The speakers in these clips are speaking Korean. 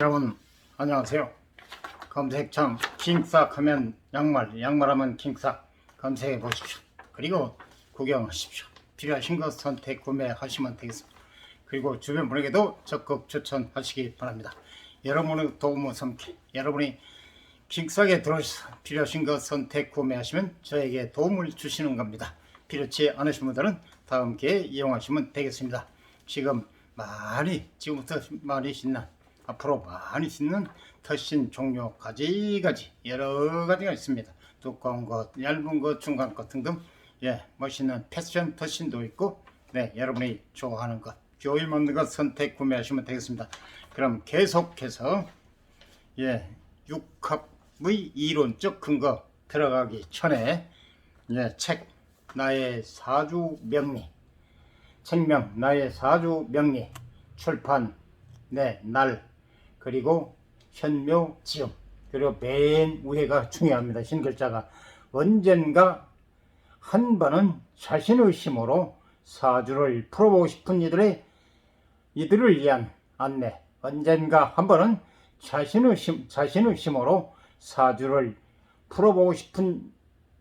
여러분 안녕하세요. 검색창 킹싹 하면 양말, 양말하면 킹싹 검색해 보십시오. 그리고 구경하십시오. 필요하신 것 선택 구매하시면 되겠습니다. 그리고 주변 분에게도 적극 추천하시기 바랍니다. 여러분의 도움을 삼기, 여러분이 킹싹에 들어오셔서 필요하신 것 선택 구매하시면 저에게 도움을 주시는 겁니다. 필요치 않으신 분들은 다음 기회에 이용하시면 되겠습니다. 지금부터 많이 신는, 앞으로 많이 신는 터신 종류 가지가지 여러 가지가 있습니다. 두꺼운 것, 얇은 것, 중간 것 등등 멋있는 패션 터신도 있고 여러분이 좋아하는 것, 교일 맞는 것 선택 구매하시면 되겠습니다. 그럼 계속해서 육합의 이론적 근거 들어가기 전에 책 나의 사주 명리, 책명 나의 사주 명리 출판 날, 그리고 현묘 지음, 그리고 맨 위에가 중요합니다. 신글자가 언젠가 한 번은 자신의 힘으로 사주를 풀어보고 싶은 이들을 위한 안내. 언젠가 한 번은 자신의 힘으로 사주를 풀어보고 싶은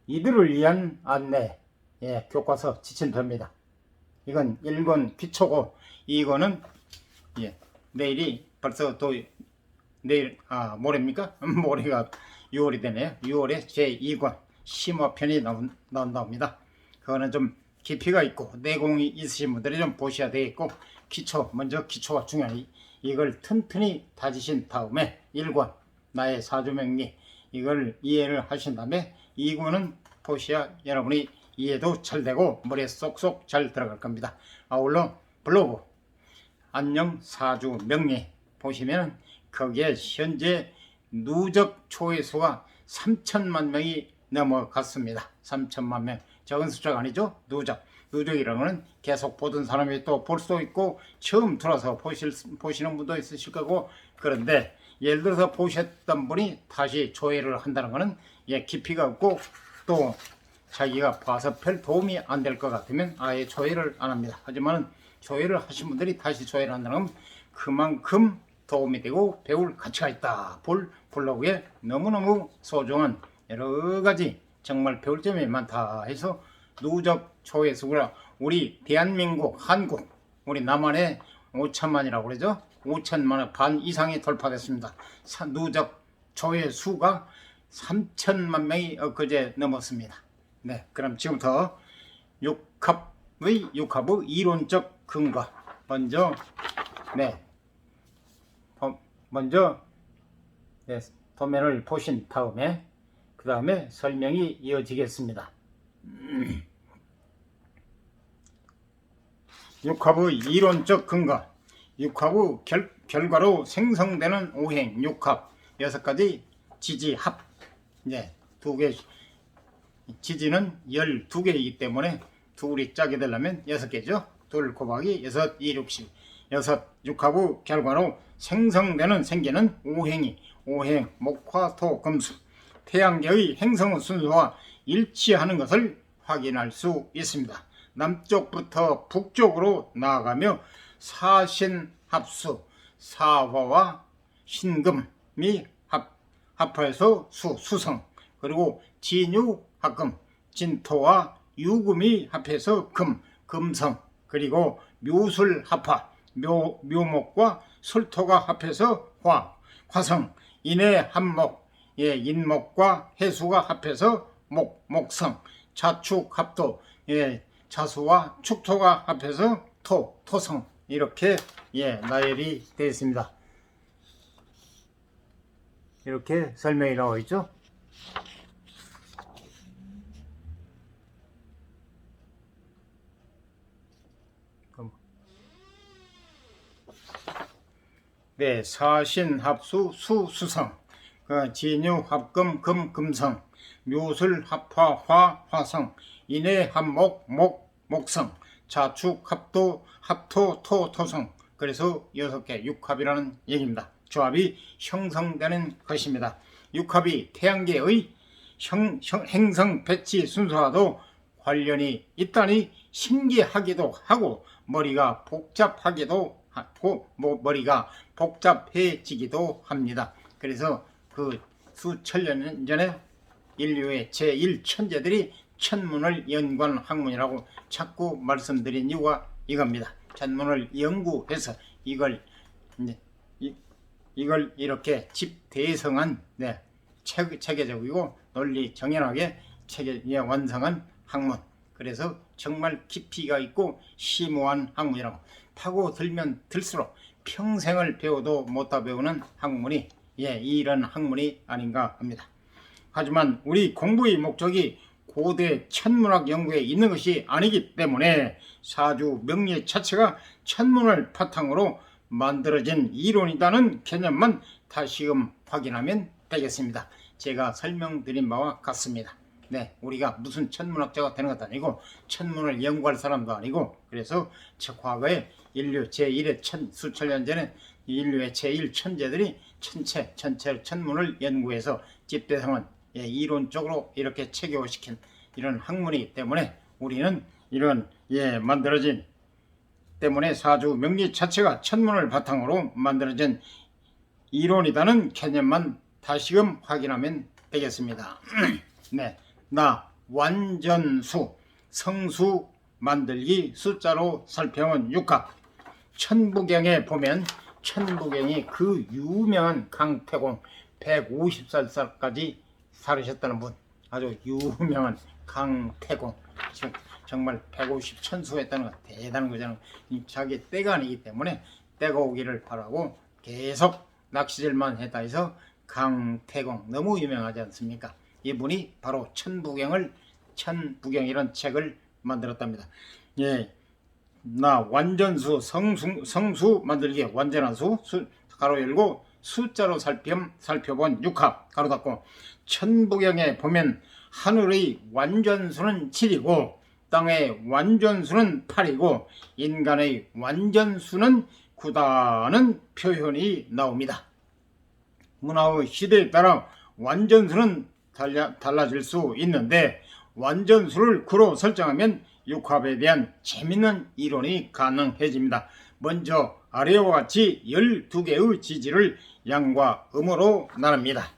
이들을 위한 안내. 교과서 지침표입니다. 이건 1권 기초고 2권은 내일이 벌써 또 내일 모레입니까? 모레가 6월이 되네요. 6월에 제2권 심화편이 나온답니다. 그거는 좀 깊이가 있고 내공이 있으신 분들이 좀 보셔야 되겠고, 먼저 기초가 중요하니 이걸 튼튼히 다지신 다음에 1권 나의 사주명리 이걸 이해를 하신 다음에 2권은 보셔야 여러분이 이해도 잘 되고 머리에 쏙쏙 잘 들어갈 겁니다. 아울러 블로그 안녕 사주 명리 보시면 거기에 현재 누적 조회수가 3천만 명이 넘어갔습니다. 3천만 명. 적은 숫자가 아니죠. 누적이라는 것은 계속 보던 사람이 또 볼 수도 있고 처음 들어서 보시는 분도 있으실 거고, 그런데 예를 들어서 보셨던 분이 다시 조회를 한다는 것은 깊이가 없고 또 자기가 봐서 별 도움이 안 될 것 같으면 아예 조회를 안 합니다. 하지만 조회를 하신 분들이 다시 조회를 한다는 건 그만큼 도움이 되고 배울 가치가 있다. 블로그에 너무너무 소중한 여러가지 정말 배울 점이 많다 해서 누적 조회수가 우리 대한민국, 한국, 우리 남한에 5천만이라고 그러죠. 5천만의 반 이상이 돌파됐습니다. 누적 조회수가 3천만 명이 엊그제 넘었습니다. 그럼 지금부터 육합의 이론적 근거 먼저 도면을 보신 다음에 그 다음에 설명이 이어지겠습니다. 육합의 이론적 근거, 육합의 결과로 생성되는 오행, 육합 6가지 지지합, 2개 지지는 12개이기 때문에 둘이 짜게 되려면 6개죠. 2 곱하기 6, 2, 6, 10. 6합의 결과로 생기는 오행, 목화, 토, 금수, 태양계의 행성 순서와 일치하는 것을 확인할 수 있습니다. 남쪽부터 북쪽으로 나아가며 사신합수, 사화와 신금이 합해서 수성, 그리고 진유합금, 진토와 유금이 합해서 금성, 그리고 묘술합화, 묘목과 술토가 합해서 화성, 인해합목, 인목과 해수가 합해서 목성, 자축합도, 자수와 축토가 합해서 토성, 이렇게 나열이 되어 있습니다. 이렇게 설명이 나와 있죠. 사신합수 수성, 진유합금 금성, 묘술합화 화성, 인해합목 목성, 자축합도 합토 토성. 그래서 6개 육합이라는 얘기입니다. 조합이 형성되는 것입니다. 육합이 태양계의 행성 배치 순서와도 관련이 있다니 신기하기도 하고 머리가 복잡하기도 하고 머리가 복잡해지기도 합니다. 그래서 그 수천 년 전에 인류의 제1천재들이 천문을 연구한 학문이라고 자꾸 말씀드린 이유가 이겁니다. 천문을 연구해서 이걸 이렇게 집대성한 체계적이고 논리 정연하게 완성한 학문. 그래서 정말 깊이가 있고 심오한 학문이라고, 파고들면 들수록 평생을 배워도 못다 배우는 학문이 이런 학문이 아닌가 합니다. 하지만 우리 공부의 목적이 고대 천문학 연구에 있는 것이 아니기 때문에 사주 명리 자체가 천문을 바탕으로 만들어진 이론이라는 개념만 다시금 확인하면 되겠습니다. 제가 설명드린 바와 같습니다. 우리가 무슨 천문학자가 되는 것도 아니고 천문을 연구할 사람도 아니고, 그래서 과거에 인류 제1의 수천 년 전에 인류의 제1천재들이 전체 천문을 연구해서 집대성한 이론적으로 이렇게 체계화시킨 이런 학문이기 때문에 우리는 이런 만들어진 때문에 사주 명리 자체가 천문을 바탕으로 만들어진 이론이라는 개념만 다시금 확인하면 되겠습니다. 나 완전수 성수 만들기 숫자로 살펴본 육합. 천부경에 보면 천부경이 그 유명한 강태공 150살까지 살으셨다는 분, 아주 유명한 강태공, 정말 150 천수했다는 거 대단한 거잖아요. 자기 때가 아니기 때문에 때가 오기를 바라고 계속 낚시질만 했다 해서 강태공, 너무 유명하지 않습니까? 이분이 바로 천부경이라는 책을 만들었답니다. 나 완전수 성수 만들기 완전한 수 가로 열고 숫자로 살펴본 육합 가로 닫고. 천부경에 보면 하늘의 완전수는 7이고 땅의 완전수는 8이고 인간의 완전수는 9다는 표현이 나옵니다. 문화의 시대에 따라 완전수는 달라질 수 있는데 완전수를 9로 설정하면 육합에 대한 재밌는 이론이 가능해집니다. 먼저 아래와 같이 12개의 지지를 양과 음으로 나눕니다.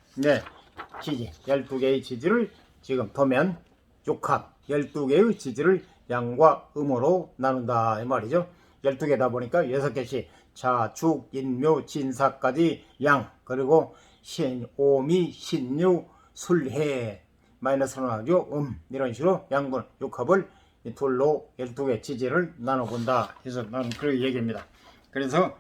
지지 12개의 지지를 지금 보면 육합 12개의 지지를 양과 음으로 나눈다 이 말이죠. 12개다 보니까 6개씩 자, 죽, 인묘, 진사까지 양, 그리고 신, 오미, 신유, 술해 마이너스로 나오죠. 이런 식으로 양분 육합을 둘로 12개 지지를 나눠본다 해서 나는 그렇게 얘기합니다. 그래서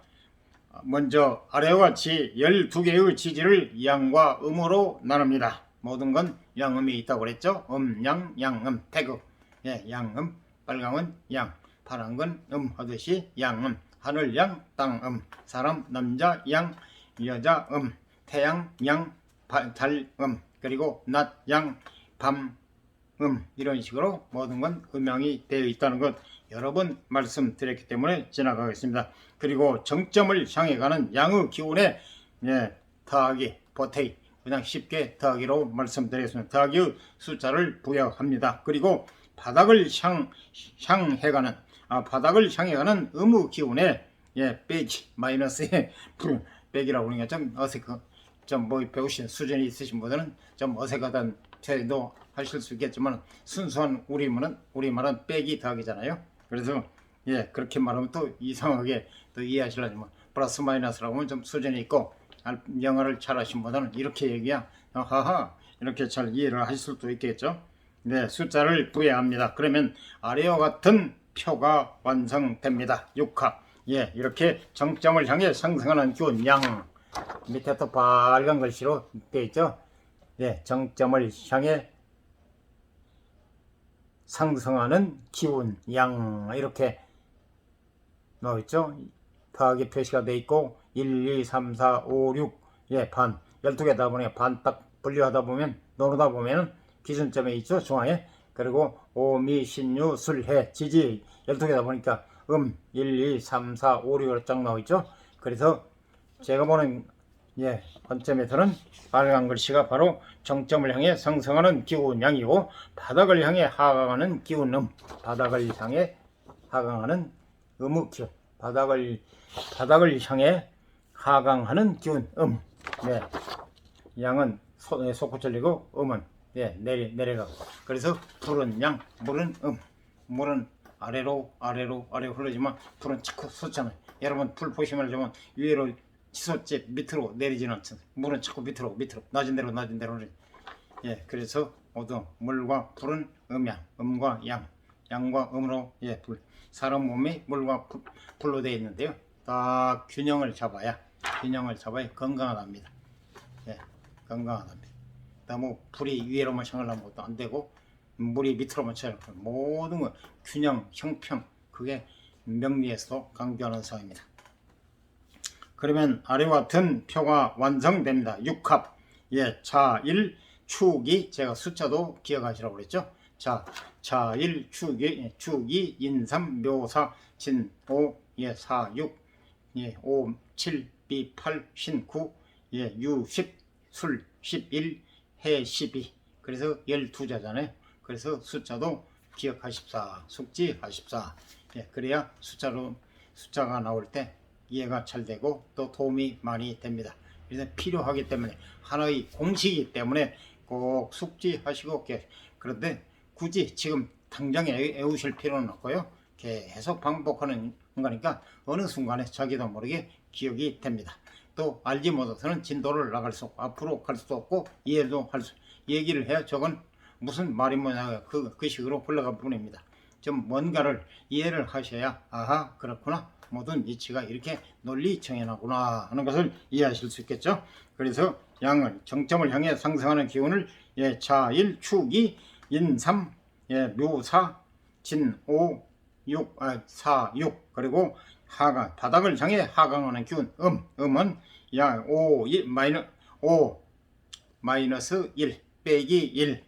먼저 아래와 같이 12개의 지지를 양과 음으로 나눕니다. 모든 건 양음이 있다고 그랬죠. 양, 양음, 태극. 양음, 빨강은 양, 파란 건 하듯이 양음. 하늘 양, 땅 사람 남자 양, 여자 태양 양, 달 그리고 낮 양, 밤 이런 식으로 모든 건 음양이 되어 있다는 것 여러 번 말씀드렸기 때문에 지나가겠습니다. 그리고 정점을 향해 가는 양의 기운에 더하기, 보태기, 그냥 쉽게 더하기로 말씀드리겠습니다. 더하기의 숫자를 부여합니다. 그리고 바닥을 향해 가는 바닥을 향해 가는 음의 기운에 빼기, 마이너스에 빼기라고 그러니까 좀 좀 배우신 수준이 있으신 분들은 좀 어색하다는 태도 하실 수 있겠지만 순수한 우리말은 빼기 더하기잖아요. 그래서 그렇게 말하면 또 이상하게 또 이해하시려면 플러스 마이너스라고 하면 좀 수준이 있고 영어를 잘 하신 분들은 이렇게 얘기야 하하 이렇게 잘 이해를 하실 수도 있겠죠. 숫자를 부여합니다. 그러면 아래와 같은 표가 완성됩니다. 육합. 이렇게 정점을 향해 상승하는 기운 양, 밑에 또 빨간 글씨로 되어 있죠. 정점을 향해 상승하는 기운 양, 이렇게 나와 있죠. 더하기 표시가 되어 있고 1, 2, 3, 4, 5, 6 반 12개다 보니 반 딱 분류하다 보면 나누다 보면 기준점에 있죠. 중앙에. 그리고 오미, 신유, 술해, 지지 12개다 보니까 1, 2, 3, 4, 5, 6으로 쫙 나와 있죠. 그래서 제가 보는 관점에서는 빨간 글씨가 바로 정점을 향해 상승하는 기운 양이고 바닥을 향해 하강하는 기운 바닥을 향해 하강하는 기운 바닥을 향해 하강하는 기운 네. 양은 솟구 쏠리고 음은 내려가고. 그래서 불은 양, 물은 물은 아래로 흐르지만 불은 자꾸 솟잖아요. 여러분 불 보시면 알지만 위로 솟지 밑으로 내리지는 않잖아요. 물은 자꾸 밑으로 낮은 데로 그래서 모두 물과 불은 음과 양과 음으로 불. 사람 몸이 물과 불로 되어 있는데요. 딱 균형을 잡아야 건강하답니다. 건강하답니다. 너무 불이 위로만 향하려면 것도 안 되고 물이 밑으로만 쳐야 되고 모든 거 균형, 형평 그게 명리에서도 강조하는 사항입니다. 그러면 아래와 같은 표가 완성됩니다. 6합 자일 축이 제가 숫자도 기억하시라고 그랬죠. 자일 축이 인삼 묘사 진오 사 6 5 7 비 8 신 9 유 10 술 11 해 12 그래서 12자잖아요. 그래서 숫자도 기억하십사 숙지하십사 그래야 숫자가 나올 때 이해가 잘 되고 또 도움이 많이 됩니다. 그래서 필요하기 때문에 하나의 공식이기 때문에 꼭 숙지하시고 그런데 굳이 지금 당장 외우실 필요는 없고요. 계속 반복하는 거니까 어느 순간에 자기도 모르게 기억이 됩니다. 또 알지 못해서는 진도를 나갈 수 없고 앞으로 갈 수도 없고 이해도 얘기를 해야 저건 무슨 말이 뭐냐 그 식으로 흘러갈 뿐입니다. 좀 뭔가를 이해를 하셔야 아하 그렇구나 모든 이치가 이렇게 논리 정연하구나 하는 것을 이해하실 수 있겠죠. 그래서 양을 정점을 향해 상승하는 기운을 자일 축이 인삼 묘사 진오 4 6 그리고 하강 바닥을 향해 하강하는 기운 음은 5 마이너스 1 빼기 1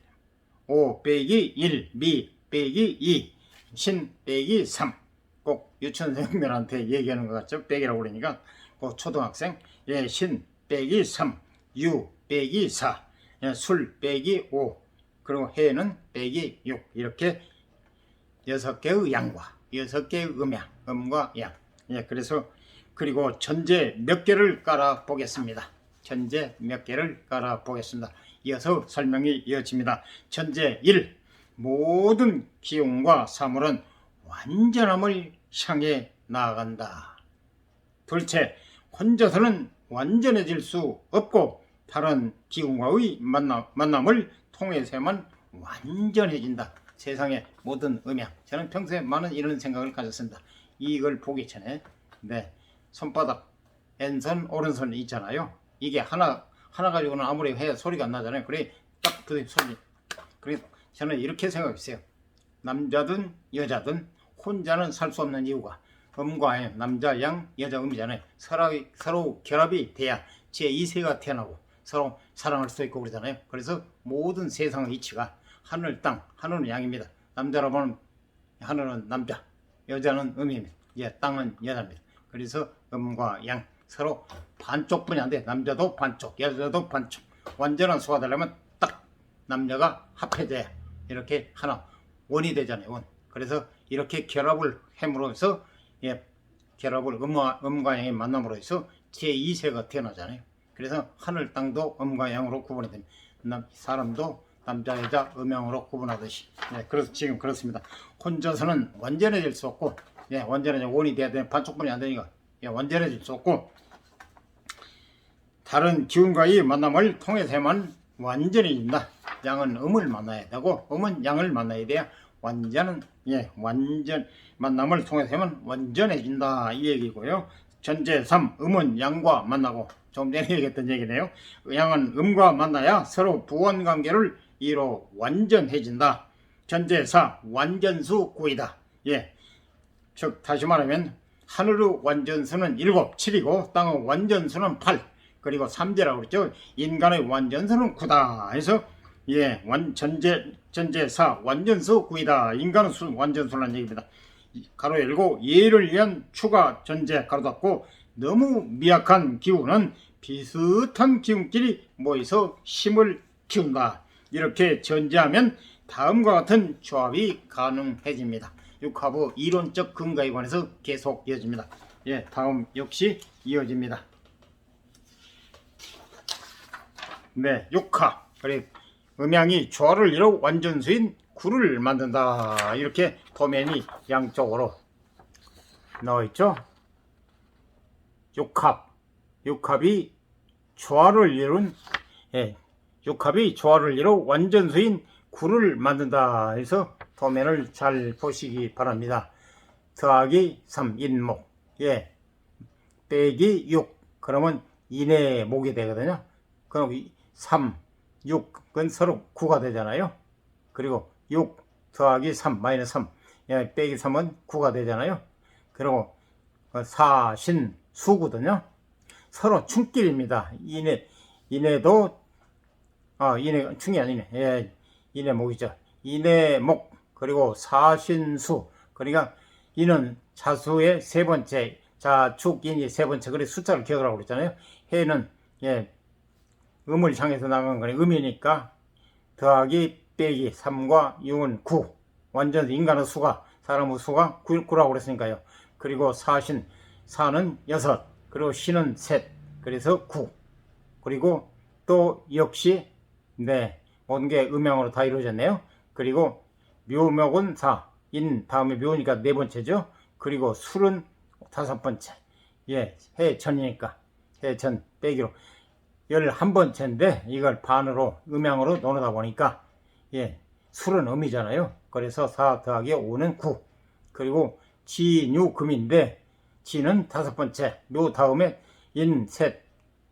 5 빼기 1 미 빼기 2 신 빼기 3 꼭 유치원생들한테 얘기하는 것 같죠. 빼기라고 그러니까 그 초등학생 신 빼기 3 유 빼기 4 술 빼기 5 그리고 해는 빼기 6 이렇게 6개의 양과 6개의 음과 양 그래서 그리고 전제 몇 개를 깔아 보겠습니다. 이어서 설명이 이어집니다. 전제 1 모든 기운과 사물은 완전함을 향해 나아간다. 둘째 혼자서는 완전해질 수 없고 다른 기운과의 만남을 통해서만 완전해진다. 세상의 모든 음양 저는 평소에 많은 이런 생각을 가졌습니다. 이걸 보기 전에 손바닥 왼손 오른손 있잖아요. 이게 하나 가지고는 아무리 해야 소리가 안 나잖아요. 그래 딱 그 소리. 그래서 저는 이렇게 생각했어요. 남자든 여자든 혼자는 살 수 없는 이유가 음과 양, 남자 양, 여자 음이잖아요. 서로 결합이 돼야 제2세가 태어나고 서로 사랑할 수 있고 그러잖아요. 그래서 모든 세상의 이치가 하늘 땅, 하늘은 양입니다. 남자라면 하늘은 남자, 여자는 음입니다. 땅은 여자입니다. 그래서 음과 양 서로 반쪽뿐이 안 돼. 남자도 반쪽, 여자도 반쪽. 완전한 수가 되려면 딱 남녀가 합해져야 이렇게 하나 원이 되잖아요. 원. 그래서 이렇게 결합을 함으로써 결합을 음과 양의 만남으로 해서 제2세가 태어나잖아요. 그래서 하늘 땅도 음과 양으로 구분이 됩니다. 사람도 남자 여자 음양으로 구분하듯이 그래서 지금 그렇습니다. 혼자서는 완전해질 수 없고 완전한 원이 돼야 되는 반쪽뿐이 안 되니까 완전해질 수 없고 다른 기운과의 만남을 통해서만 완전해진다. 양은 음을 만나야 되고 음은 양을 만나야 돼야 완전 만남을 통해서만 완전해진다 이 얘기고요. 전제 3 음은 양과 만나고 좀 전에 얘기했던 얘기네요. 양은 음과 만나야 서로 부원관계를 이로 완전해진다. 전제 4 완전수 9이다. 즉 다시 말하면 하늘의 완전수는 7, 7이고 땅의 완전수는 8 그리고 3제라고 그랬죠. 인간의 완전수는 9다 해서 전제 4 완전수 9이다. 인간의 완전수라는 얘기입니다. 가로 열고 예를 위한 추가 전제 가로 닫고 너무 미약한 기운은 비슷한 기운끼리 모여서 힘을 키운다. 이렇게 전제하면 다음과 같은 조합이 가능해집니다. 육합의 이론적 근거에 관해서 계속 이어집니다. 예, 다음 역시 이어집니다. 네, 육합. 그리고 음양이 조화를 이뤄 완전수인 구를 만든다. 이렇게 도면이 양쪽으로 나와 있죠. 육합이 조화를 이룬, 예, 육합이 조화를 이뤄 완전수인 구를 만든다 해서 도면을 잘 보시기 바랍니다. 더하기 3 인목, 예, 빼기 6 그러면 인의 목이 되거든요. 그럼 3, 6은 서로 9가 되잖아요. 그리고 6 더하기 3 마이너스 3, 예, 빼기 3은 9가 되잖아요. 그리고 사신 수거든요. 서로 충길입니다. 인해도 인해 충이 아니네. 예, 인해 목이죠. 인해 목 그리고 사신수. 그러니까 인은 자수의 세 번째, 자축인이 세 번째. 그래 숫자를 기억하라고 그랬잖아요. 해는 예, 음을 향해서 나간 거니 음이니까 더하기 빼기 3과 6은 9. 완전 인간의 수가 사람의 수가 9라고 그랬으니까요. 그리고 사신 사는 6, 그리고 신은 셋, 그래서 9. 그리고 또 역시 네, 모든 게 음양으로 다 이루어졌네요. 그리고 묘목은 4, 인 다음에 묘니까 네 번째죠. 그리고 술은 다섯 번째. 예, 해천이니까 해천 빼기로 11번째인데 이걸 반으로 음양으로 나누다 보니까 예, 술은 음이잖아요. 그래서 4 더하기 5는 9. 그리고 지유금인데 지는 다섯 번째, 묘 다음에 인 셋,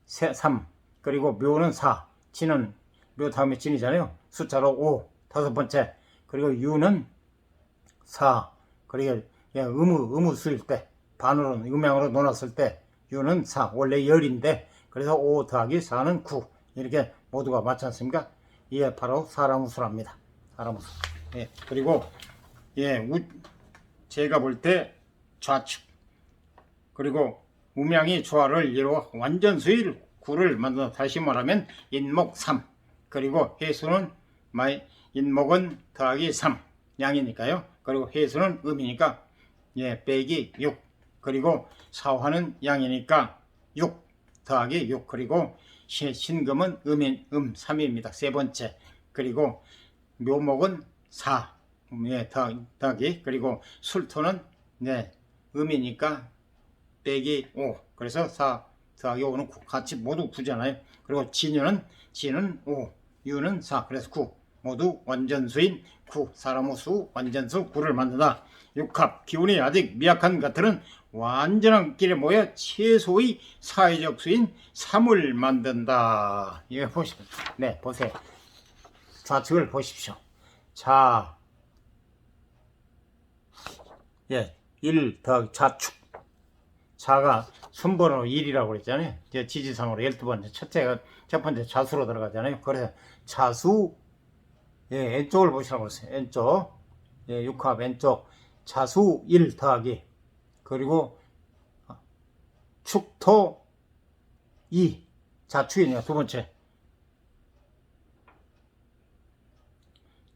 3, 그리고 묘는 4, 지는 묘 다음에 진이잖아요. 숫자로 5, 다섯 번째. 그리고 유는 4. 그리고 의무 수일 때 반으로 음양으로 나눴을 때 유는 4. 원래 열인데 그래서 5 더하기 4는 9. 이렇게 모두가 맞지 않습니까? 이게 바로 사람의 수랍니다. 사람의 수. 예, 그리고 예, 제가 볼 때 좌측 그리고 음양이 조화를 이루어 완전수일 구를 만든다. 다시 말하면 인목 3 그리고 해수는 인목은 더하기 3 양이니까요. 그리고 해수는 음이니까 예, 빼기 6 그리고 사화는 양이니까 6 더하기 6 그리고 신금은 음 3입니다. 세 번째. 그리고 묘목은 4 예, 더하기 그리고 술토는 네, 음이니까 빼기 5 그래서 4 더하기 5는 9 같이 모두 9잖아요. 그리고 진은 5 유는 4 그래서 9 모두 완전수인 9 사람의 수 완전수 9를 만든다. 육합 기운이 아직 미약한 것들은 완전한 길에 모여 최소의 사회적 수인 3을 만든다. 이거 보시면 네 보세요. 좌측을 보십시오. 자, 예, 1 더하기 좌축. 자가 순번으로 1이라고 그랬잖아요. 지지상으로 12번째, 첫 번째 좌수로 들어가잖아요. 그래서 좌수, 예, 왼쪽을 보시라고 그랬어요. 왼쪽, 예, 육합 왼쪽, 좌수 1 더하기, 그리고 축토 2, 좌축이네요. 두 번째.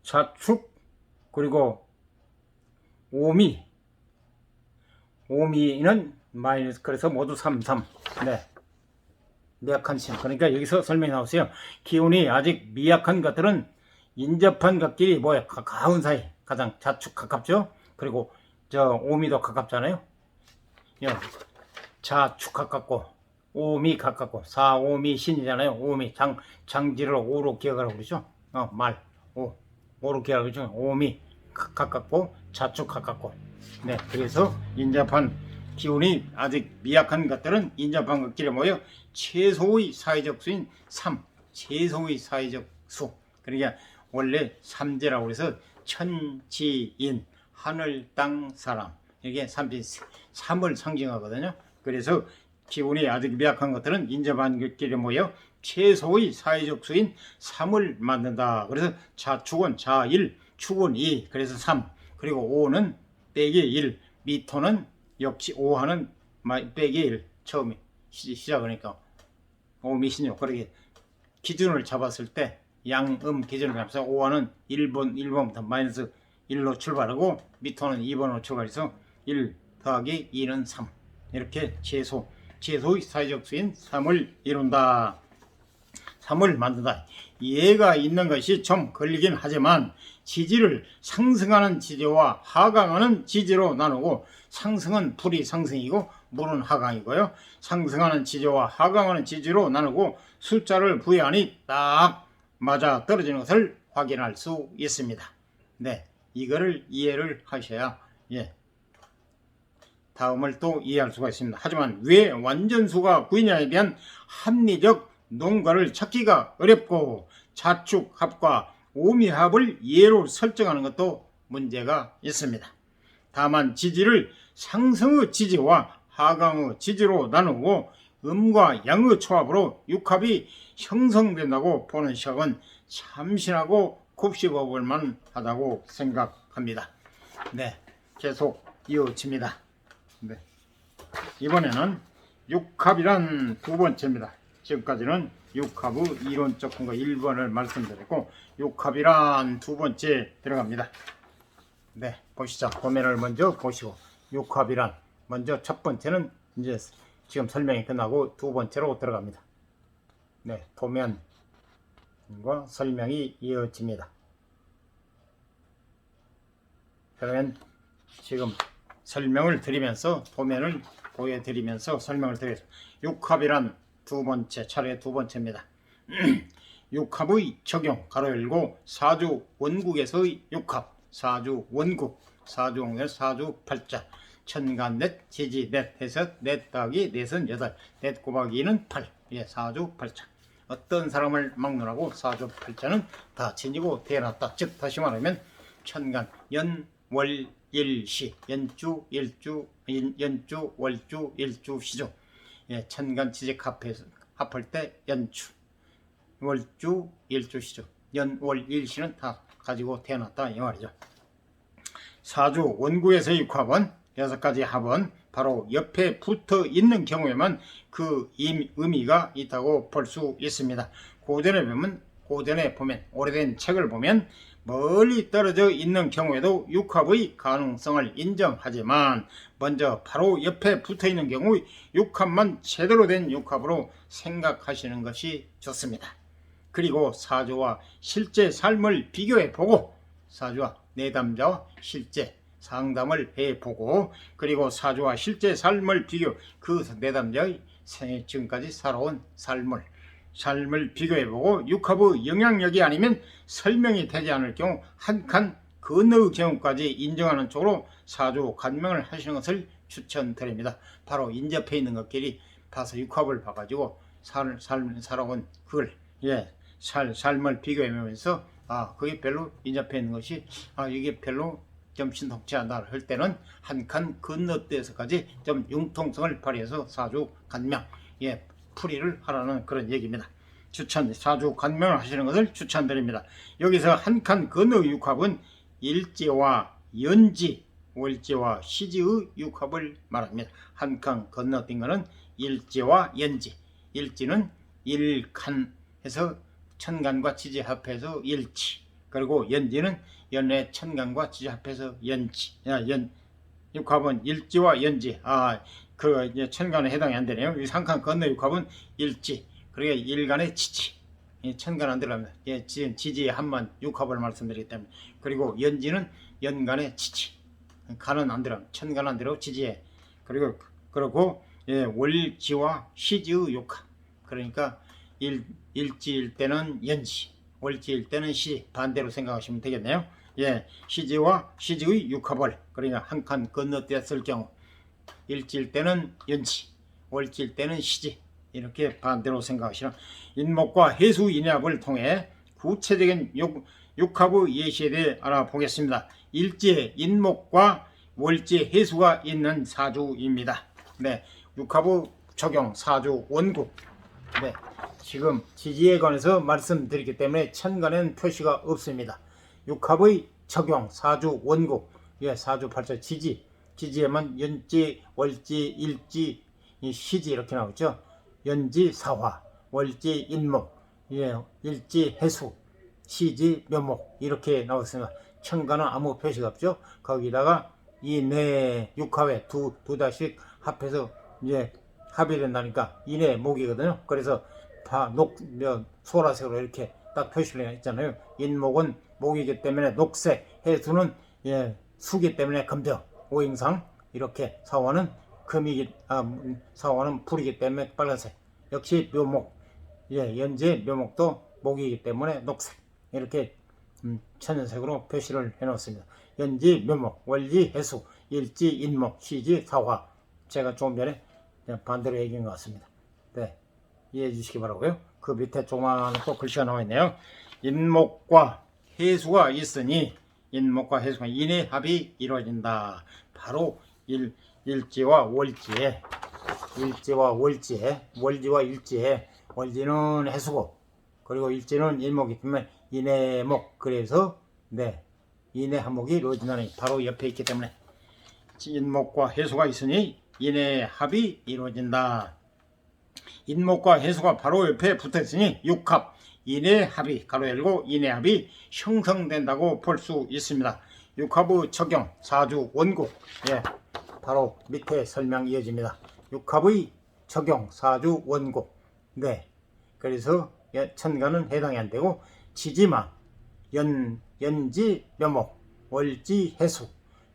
좌축, 그리고 오미는 마이너스, 그래서 모두 3. 네. 미약한 신. 그러니까 여기서 설명이 나오세요. 기운이 아직 미약한 것들은 인접한 것끼리 뭐야? 가까운 사이. 가장 좌축 가깝죠? 그리고 오미도 가깝잖아요. 좌축 가깝고, 오미 가깝고, 사오미 신이잖아요. 오미, 장지를 오로 기억하라고 그러죠? 오로 기억하라고 그러죠? 오미 가깝고, 좌축 가깝고. 네. 그래서 인접한 기운이 아직 미약한 것들은 인접한 것끼리 모여 최소의 사회적 수인 3, 최소의 사회적 수. 그러니까 원래 삼재라고 해서 천지인, 하늘, 땅, 사람. 이게 3을 상징하거든요. 그래서 기운이 아직 미약한 것들은 인접한 것끼리 모여 최소의 사회적 수인 3을 만든다. 그래서 자축은 자1, 축은 2, 그래서 3. 그리고 5는 빼기 1, 미토는 역시 5하는 빼기 1 처음에 시작하니까 5미신요. 그렇게 기준을 잡았을 때 양음 기준을 잡아서 5하는 1번부터 마이너스 1로 출발하고 미터는 2번으로 출발해서 1 더하기 2는 3 이렇게 최소의 사회적 수인 3을 이룬다. 3을 만든다. 얘가 있는 것이 좀 걸리긴 하지만 지지를 상승하는 지지와 하강하는 지지로 나누고 상승은 불이 상승이고 물은 하강이고요. 상승하는 지지와 하강하는 지지로 나누고 숫자를 부여하니 딱 맞아 떨어지는 것을 확인할 수 있습니다. 네, 이거를 이해를 하셔야 다음을 또 이해할 수가 있습니다. 하지만 왜 완전수가 구이냐에 대한 합리적 농가를 찾기가 어렵고 자축합과 오미합을 예로 설정하는 것도 문제가 있습니다. 다만 지지를 상승의 지지와 하강의 지지로 나누고 음과 양의 초합으로 육합이 형성된다고 보는 시각은 참신하고 곱씹어 만 하다고 생각합니다. 네, 계속 이어집니다. 네, 이번에는 육합이란 두 번째입니다. 지금까지는 육합의 이론적 근거 1번을 말씀드렸고 육합이란 두 번째 들어갑니다. 네, 보시죠. 도면을 먼저 보시고 육합이란 먼저 첫 번째는 이제 지금 설명이 끝나고 두 번째로 들어갑니다. 네, 도면과 설명이 이어집니다. 그러면 지금 설명을 드리면서 도면을 보여드리면서 설명을 드리겠습니다. 육합이란 두 번째 차례 두 번째입니다. 육합의 적용 가로 열고 사주 원국에서의 육합 사주 원국 사주원국의 사주 팔자 천간 넷 지지 넷 해서 넷 더하기 넷은 8 넷 곱하기 2는 8 사주 팔자 어떤 사람을 막론하고 사주 팔자는 다 지니고 태어났다. 즉 다시 말하면 천간 연 월 일시 연주 일주 연주 월주 일주 시주 천간 지직 합할 때 연주 월주 일주 시주 연 월 일시는 다 가지고 태어났다 이 말이죠. 사주 원구에서의 육합은 6가지 합은 바로 옆에 붙어 있는 경우에만 그 의미가 있다고 볼 수 있습니다. 고전에 보면 오래된 책을 보면 멀리 떨어져 있는 경우에도 육합의 가능성을 인정하지만 먼저 바로 옆에 붙어 있는 경우 육합만 제대로 된 육합으로 생각하시는 것이 좋습니다. 그리고 사주와 실제 삶을 비교해 보고 사주와 내담자와 실제 상담을 해보고 그리고 사주와 실제 삶을 비교 그 내담자의 지금까지 살아온 삶을 비교해보고 육합의 영향력이 아니면 설명이 되지 않을 경우 한 칸 건너의 경우까지 인정하는 쪽으로 사주 간명을 하시는 것을 추천드립니다. 바로 인접해 있는 것끼리 봐서 육합을 봐가지고 살아온 그걸 삶을 비교해보면서 그게 별로 인접해 있는 것이 이게 별로 좀 신통치 않다 할 때는 한 칸 건너뛰어서까지 좀 융통성을 발휘해서 사주 간명 풀이를 하라는 그런 얘기입니다. 사주 간명을 하시는 것을 추천드립니다. 여기서 한 칸 건너의 육합은 일지와 연지, 월지와 시지의 육합을 말합니다. 한 칸 건너뛴 것은 일지와 연지. 일지는 일칸해서 천간과 지지 합해서 일지. 그리고 연지는 연의 천간과 지지 합해서 연지. 육합은 일지와 연지. 그 천간에 해당이 안 되네요. 이 한 칸 건너 육합은 일지. 그러니까 일간의 지지. 천간 안 들어갑니다. 지지의 한만 육합을 말씀드리기 때문에. 그리고 연지는 연간의 지지. 간은 안 들어갑니다. 천간 안 들어가고 지지에. 그리고 월지와 시지의 육합. 그러니까 일지일 때는 연지, 월지일 때는 시 반대로 생각하시면 되겠네요. 시지와 시지의 육합을 그러니까 한 칸 건너뛰었을 경우 일지일 때는 연지, 월지일 때는 시지 이렇게 반대로 생각하시면 인목과 해수 인합을 통해 구체적인 육합의 예시에 대해 알아보겠습니다. 일지에 인목과 월지에 해수가 있는 사주입니다. 육합의 적용 사주 원국. 지금 지지에 관해서 말씀드리기 때문에 천간에는 표시가 없습니다. 육합의 적용 사주 원국 사주 팔자 지지에만 연지, 월지, 일지, 시지 이렇게 나오죠. 연지 사화, 월지 인목, 일지 해수, 시지 묘목 이렇게 나왔습니다. 천간은 아무 표시가 없죠. 거기다가 이내 육합에 두 자씩 합해서 이제 합이 된다니까 이내 목이거든요. 그래서 소라색으로 이렇게 딱 표시를 했잖아요. 인목은 목이기 때문에 녹색, 해수는 수기 때문에 금적, 오행상 이렇게 사화는 사화는 불이기 때문에 빨간색. 역시 묘목, 연재 묘목도 목이기 때문에 녹색. 이렇게 천연색으로 표시를 해놓습니다. 연지 묘목, 월지 해수, 일지 인목, 시지 사화. 제가 조금 전에 반대로 얘기한 것 같습니다. 네, 이해해 주시기 바라고요. 그 밑에 조그마한 또 글씨가 나와 있네요. 인목과 해수가 있으니 인목과 해수가 인해합이 이루어진다. 바로 일지와 월지에 월지와 일지에 월지는 해수고 그리고 일지는 인목이기 때문에 인해목. 그래서 인해합목이 이루어진다는 바로 옆에 있기 때문에 인목과 해수가 있으니 인해합이 이루어진다. 인목과 해수가 바로 옆에 붙어있으니 육합, 인해합이 가로 열고 인해합이 형성된다고 볼 수 있습니다. 육합의 적용, 사주 원국. 바로 밑에 설명 이어집니다. 육합의 적용, 사주 원국. 그래서 천간은 해당이 안 되고 지지만 연지 묘목, 월지 해수,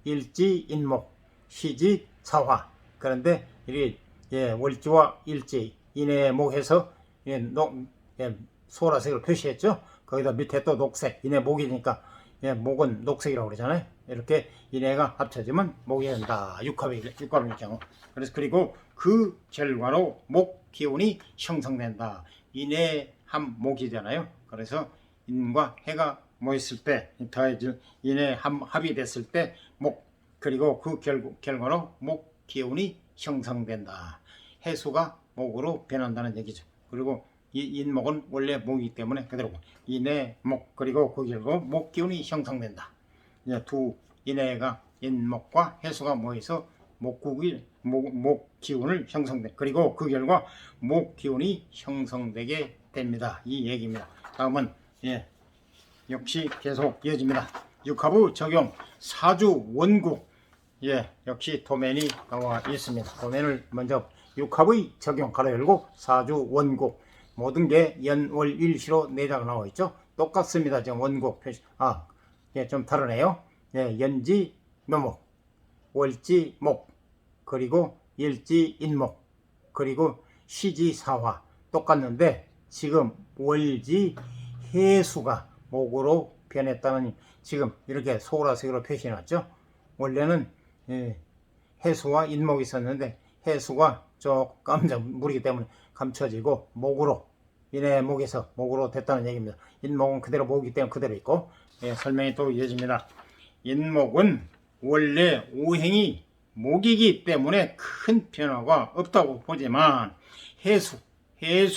일지 인목, 시지 사화. 그런데 이게 월지와 일지 인해목해서 소라색으로 표시했죠. 거기다 밑에 또 녹색, 인해목이니까 목은 녹색이라고 그러잖아요. 이렇게 인해가 합쳐지면 목이 된다. 육합의 경우. 그래서 그리고 그 결과로 목 기운이 형성된다. 인해함 목이잖아요. 그래서 인과 해가 모였을 때 더해질 인해합이 됐을 때 목, 그리고 그 결과로 목 기운이 형성된다. 해수가 목으로 변한다는 얘기죠. 그리고 이 인목은 원래 목이기 때문에 그대로 인해목, 그리고 그 결과 목 기운이 형성된다. 두 인해가 인목과 해수가 모여서 목 기운을 형성돼. 그리고 그 결과 목 기운이 형성되게 됩니다. 이 얘기입니다. 다음은 역시 계속 이어집니다. 육합의 적용, 사주 원국. 역시 도면이 나와 있습니다. 도면을 먼저 육합의 적용 가로 열고 사주 원국. 모든 게 연월일시로 내자가 나와 있죠. 똑같습니다. 지금 원국 표시. 좀 다르네요. 연지 묘목, 월지 목, 그리고 일지 인목, 그리고 시지 사화. 똑같는데 지금 월지 해수가 목으로 변했다는, 지금 이렇게 소라색으로 표시해 놨죠. 원래는 해수와 인목이 있었는데 해수가 조금 물이기 때문에 감춰지고 목으로, 인해목에서 목으로 됐다는 얘기입니다. 인목은 그대로 목이기 때문에 그대로 있고. 설명이 또 이어집니다. 인목은 원래 오행이 목이기 때문에 큰 변화가 없다고 보지만 해수의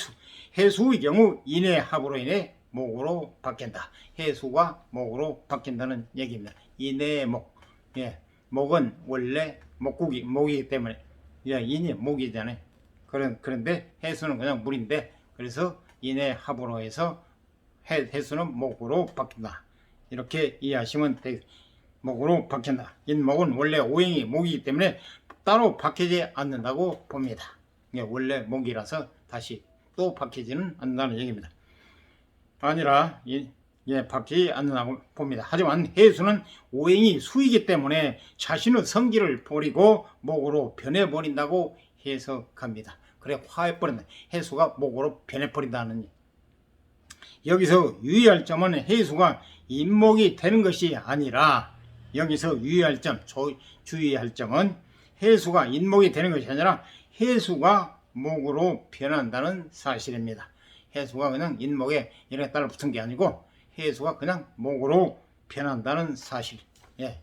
경우 인해합으로 인해 목으로 바뀐다. 해수가 목으로 바뀐다는 얘기입니다. 인해목. 목은 원래 목이기 때문에 인이 목이잖아요. 그런데 해수는 그냥 물인데, 그래서 인해합으로 해서 해수는 목으로 바뀐다. 이렇게 이해하시면 되겠습니다. 목으로 바뀐다. 인목은 원래 오행이 목이기 때문에 따로 바뀌지 않는다고 봅니다. 원래 목이라서 다시 또 바뀌지는 않는다는 얘기입니다. 아니라 바뀌지 않는다고 봅니다. 하지만 해수는 오행이 수이기 때문에 자신의 성기를 버리고 목으로 변해버린다고 해석합니다. 그래 화해버린다. 해수가 목으로 변해버린다는. 여기서 유의할 점은 해수가 인목이 되는 것이 아니라, 여기서 유의할 점, 주의할 점은 해수가 인목이 되는 것이 아니라 해수가 목으로 변한다는 사실입니다. 해수가 그냥 인목에 이렇게 따라 붙은 게 아니고 해수가 그냥 목으로 변한다는 사실.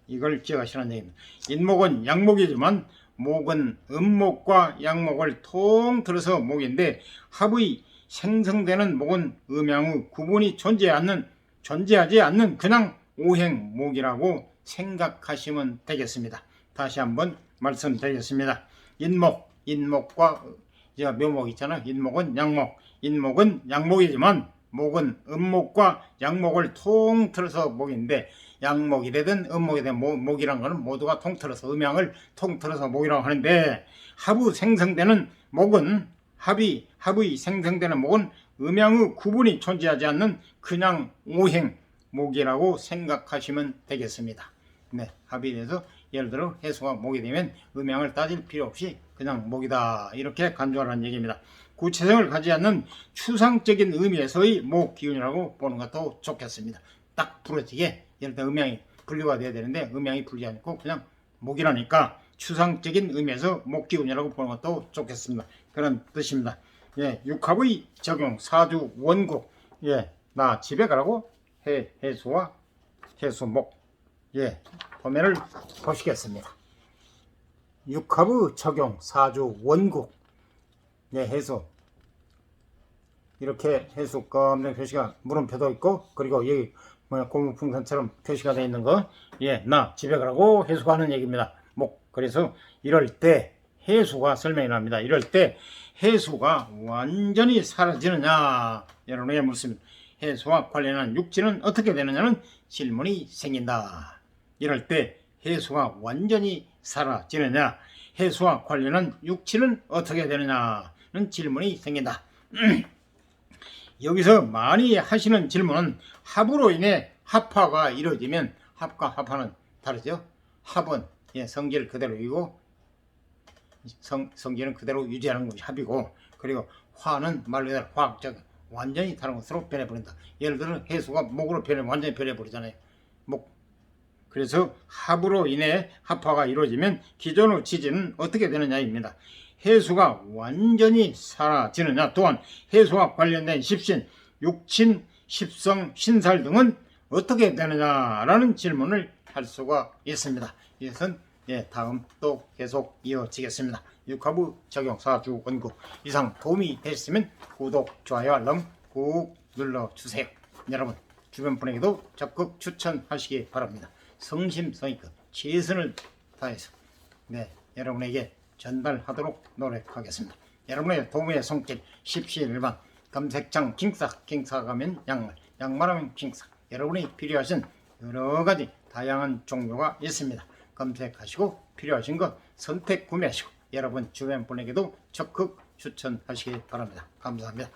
이걸 기억하시라는 얘기입니다. 인목은 양목이지만 목은 음목과 양목을 통틀어서 목인데, 합의 생성되는 목은 음양의 구분이 존재하지 않는 그냥 오행목이라고 생각하시면 되겠습니다. 다시 한번 말씀드리겠습니다. 인목과 묘목 있잖아요. 인목은 양목, 인목은 양목이지만 목은 음목과 양목을 통틀어서 목인데, 양목이라든 음목이든 목이란 거는 모두가 통틀어서 음양을 통틀어서 목이라고 하는데, 합이 생성되는 목은 합의 생성되는 목은 음양의 구분이 존재하지 않는 그냥 오행 목이라고 생각하시면 되겠습니다. 네, 합의에 대해서 예를 들어 해수가 목이 되면 음양을 따질 필요 없이 그냥 목이다, 이렇게 간주하라는 얘기입니다. 구체성을 가지지 않는 추상적인 의미에서의 목 기운이라고 보는 것도 좋겠습니다. 딱 부러지게, 예를 들어 음양이 분류가 돼야 되는데 음양이 분리하지 않고 그냥 목이라니까 추상적인 의미에서 목 기운이라고 보는 것도 좋겠습니다. 그런 뜻입니다. 예, 육합의 적용 사주 원국. 예, 나 집에 가라고 해수와 해수목. 예, 도면을 보시겠습니다. 육합의 적용 사주 원국. 예, 해수. 이렇게 해수 검정 표시가 물음표도 있고, 그리고 여기 고무풍선처럼 표시가 되어 있는 거. 예, 나 집에 가라고 해수가 하는 얘기입니다. 목. 그래서 이럴 때 해수가 설명이 납니다. 이럴 때 해수가 완전히 사라지느냐, 여러분에게 묻습니다. 해수와 관련한 육지는 어떻게 되느냐는 질문이 생긴다. 이럴 때 해수가 완전히 사라지느냐, 해수와 관련한 육지는 어떻게 되느냐는 질문이 생긴다. 여기서 많이 하시는 질문은 합으로 인해 합화가 이루어지면, 합과 합화는 다르죠. 합은 성질 그대로이고 성질은 그대로 유지하는 것이 합이고, 그리고 화는 말 그대로 화학적 완전히 다른 것으로 변해버린다. 예를 들어 해수가 목으로 완전히 변해버리잖아요. 목. 그래서 합으로 인해 합화가 이루어지면 기존의 지지는 어떻게 되느냐입니다. 해수가 완전히 사라지느냐, 또한 해수와 관련된 십신, 육친, 십성, 신살 등은 어떻게 되느냐라는 질문을 할 수가 있습니다. 이것은 다음 또 계속 이어지겠습니다. 육합의 적용 사주 원국. 이상 도움이 되셨으면 구독, 좋아요, 알람 꾹 눌러주세요. 여러분 주변 분에게도 적극 추천하시기 바랍니다. 성심성의껏 최선을 다해서 여러분에게 전달하도록 노력하겠습니다. 여러분의 도움의 손길 십시일반. 검색창 킹사 가면 양말, 양말하면 킹사. 여러분이 필요하신 여러가지 다양한 종류가 있습니다. 검색하시고 필요하신 것 선택 구매하시고 여러분 주변 분에게도 적극 추천하시기 바랍니다. 감사합니다.